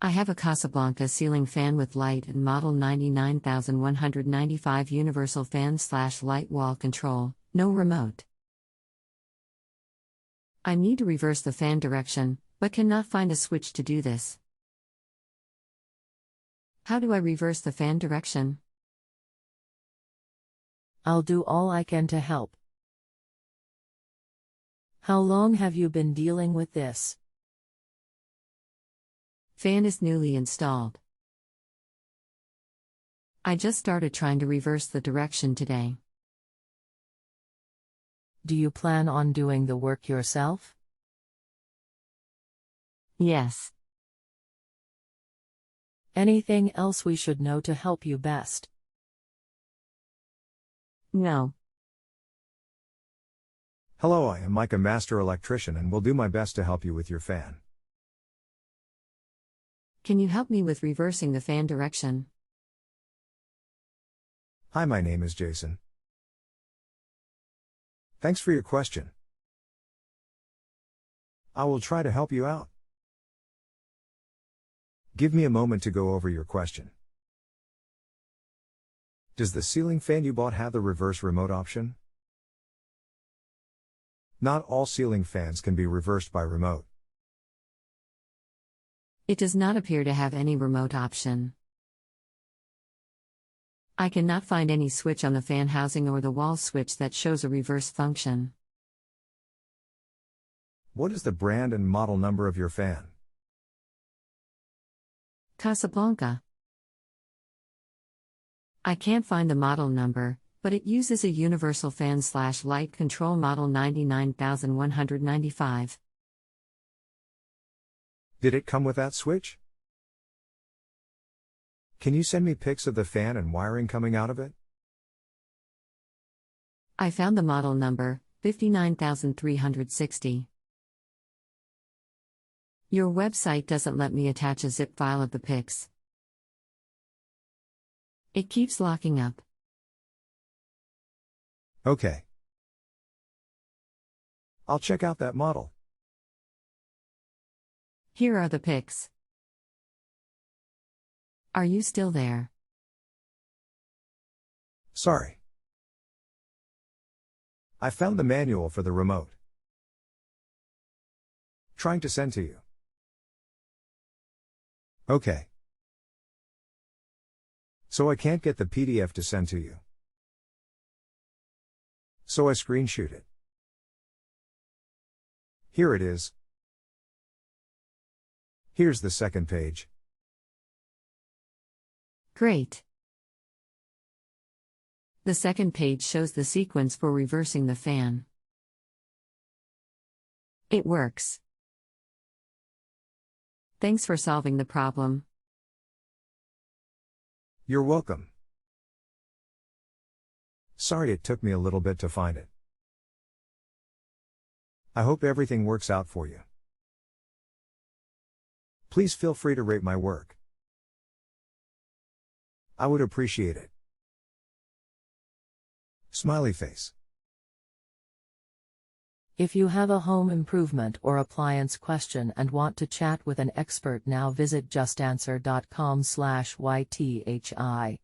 I have a Casablanca ceiling fan with light and model 99195 universal fan/light wall control, no remote. I need to reverse the fan direction, but cannot find a switch to do this. How do I reverse the fan direction? I'll do all I can to help. How long have you been dealing with this? Fan is newly installed. I just started trying to reverse the direction today. Do you plan on doing the work yourself? Yes. Anything else we should know to help you best? No. Hello, I am Mike, a master electrician, and will do my best to help you with your fan. Can you help me with reversing the fan direction? Hi, my name is Jason. Thanks for your question. I will try to help you out. Give me a moment to go over your question. Does the ceiling fan you bought have the reverse remote option? Not all ceiling fans can be reversed by remote. It does not appear to have any remote option. I cannot find any switch on the fan housing or the wall switch that shows a reverse function. What is the brand and model number of your fan? Casablanca. I can't find the model number, but it uses a universal fan/light control model 99195. Did it come with that switch? Can you send me pics of the fan and wiring coming out of it? I found the model number, 59360. Your website doesn't let me attach a zip file of the pics. It keeps locking up. Okay. I'll check out that model. Here are the pics. Are you still there? Sorry. I found the manual for the remote. Trying to send to you. Okay. So I can't get the PDF to send to you. So I screenshot it. Here it is. Here's the second page. Great. The second page shows the sequence for reversing the fan. It works. Thanks for solving the problem. You're welcome. Sorry it took me a little bit to find it. I hope everything works out for you. Please feel free to rate my work. I would appreciate it. Smiley face. If you have a home improvement or appliance question and want to chat with an expert now, visit JustAnswer.com/YTHI.